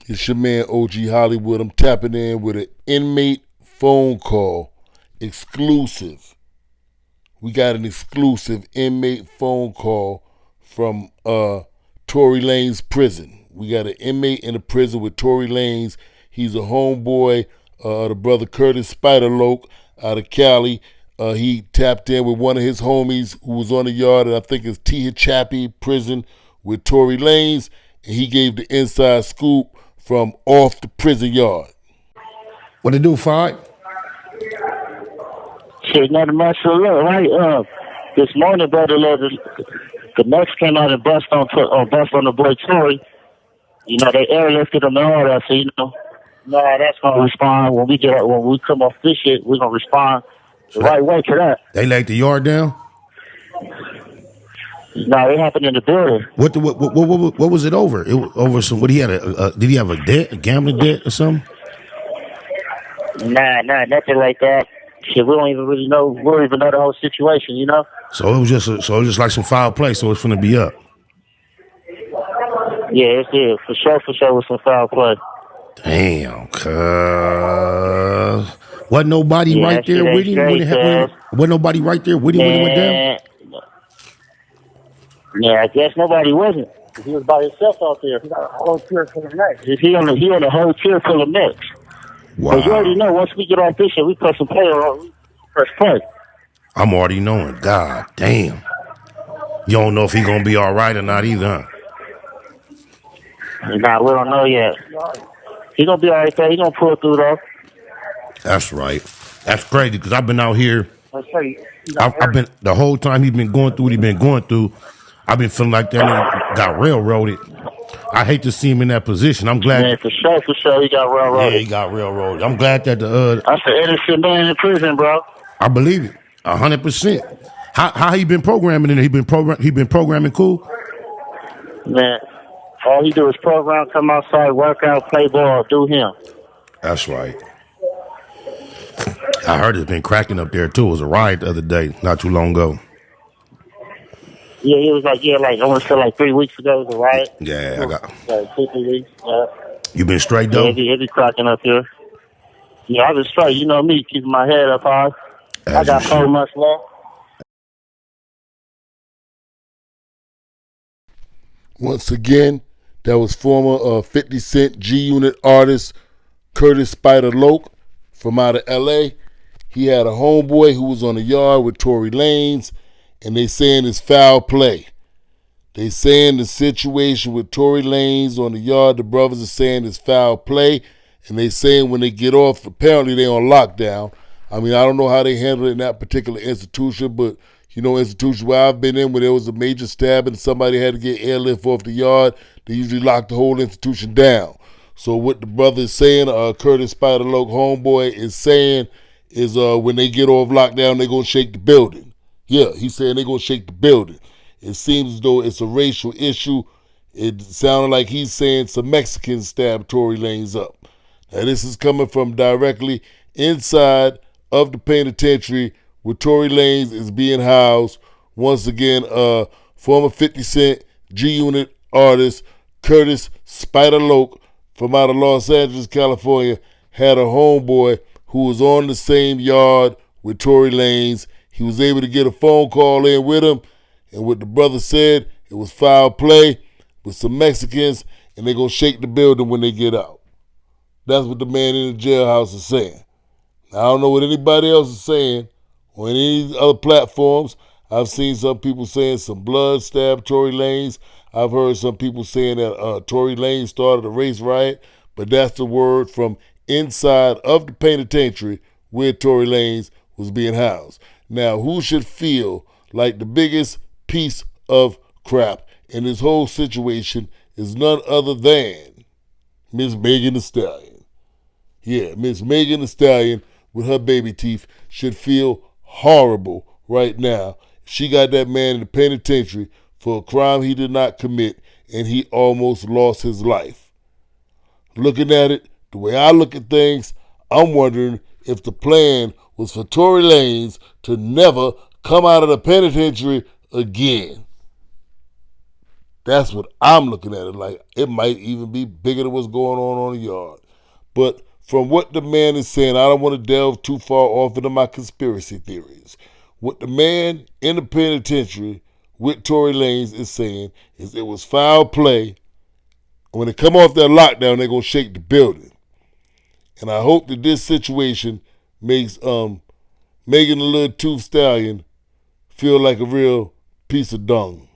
It's your man OG Hollywood. I'm tapping in with an inmate phone call. Exclusive. We got an exclusive inmate phone call from Tory Lanez prison. We got an inmate in the prison with Tory Lanez. He's a homeboy, the brother Curtis Spiderloke out of Cali. He tapped in with one of his homies who was on the yard, and I think it's Tehachapi prison with Tory Lanez, and he gave the inside scoop from off the prison yard. What it do, Five? Shit, nothing much to look, right? This morning, brother, the Mex came out and bust on the boy Tory. You know, they airlifted him and all that, so that's gonna respond when we come off this shit. We're gonna respond the right way to that. They laid the yard down. No, it happened in the building. What was it over? It was over some. What he had did he have a debt, a gambling debt or something? Nah, nothing like that. Shit, we don't even really know. We don't even know the whole situation, you know. So it was just like some foul play. So it's gonna be up. Yeah, it's for sure with some foul play. Damn, cuz. Wasn't nobody right there with him when it happened? Wasn't nobody right there with him when it went down? Yeah, I guess nobody wasn't. He was by himself out there. He got a whole tier full of necks. He on a whole tier full of necks. Wow. But you already know, once we get off this shit, we press some play on. We press play. I'm already knowing. God damn. You don't know if he gonna be all right or not either, huh? Nah, we don't know yet. He gonna be all right there. He gonna pull through though. That's right. That's crazy because I've been out here. I've been the whole time he's been going through what he's been going through. I've been feeling like that nigga got railroaded. I hate to see him in that position. I'm glad. Man, for sure, he got railroaded. Yeah, he got railroaded. I'm glad that that's an innocent man in prison, bro. I believe it, 100%. How he been programming in there? He been programming cool. Man, all he do is program, come outside, work out, play ball, do him. That's right. I heard it's been cracking up there too. It was a riot the other day, not too long ago. Yeah, it was like I want to say like 3 weeks ago. It was a riot. Yeah, I got. Like 2-3 weeks. Yeah. You been straight though? Yeah, it be cracking up here. Yeah, I've been straight. You know me, keeping my head up high. I got 4 months left. Once again, that was former 50 Cent G-Unit artist Curtis Spiderloke from out of L.A. He had a homeboy who was on the yard with Tory Lanez, and they saying it's foul play. They saying the situation with Tory Lanez on the yard, the brothers are saying it's foul play, and they saying when they get off, apparently they on lockdown. I mean, I don't know how they handle it in that particular institution, but you know, institutions where I've been in, where there was a major stabbing, somebody had to get airlift off the yard, they usually lock the whole institution down. So what the brother is saying, Curtis Spiderloke homeboy is saying is when they get off lockdown, they're going to shake the building. Yeah, he's saying they're going to shake the building. It seems as though it's a racial issue. It sounded like he's saying some Mexicans stabbed Tory Lanez up. Now this is coming from directly inside of the penitentiary where Tory Lanez is being housed. Once again, former 50 Cent G-Unit artist Curtis Spiderloke from out of Los Angeles, California, had a homeboy who was on the same yard with Tory Lanez. He was able to get a phone call in with him, and what the brother said, it was foul play with some Mexicans, and they're going to shake the building when they get out. That's what the man in the jailhouse is saying. Now, I don't know what anybody else is saying on any other platforms. I've seen some people saying some blood stabbed Tory Lanez. I've heard some people saying that Tory Lanez started a race riot, but that's the word from inside of the penitentiary where Tory Lanez was being housed. Now, who should feel like the biggest piece of crap in this whole situation is none other than Miss Megan Thee Stallion. Yeah, Miss Megan Thee Stallion with her baby teeth should feel horrible right now. She got that man in the penitentiary for a crime he did not commit, and he almost lost his life. Looking at it, the way I look at things, I'm wondering if the plan was for Tory Lanez to never come out of the penitentiary again. That's what I'm looking at it like. It might even be bigger than what's going on the yard. But from what the man is saying, I don't want to delve too far off into my conspiracy theories. What the man in the penitentiary with Tory Lanez is saying is it was foul play. When they come off that lockdown, they're going to shake the building. And I hope that this situation makes Megan the Little Tooth Stallion feel like a real piece of dung.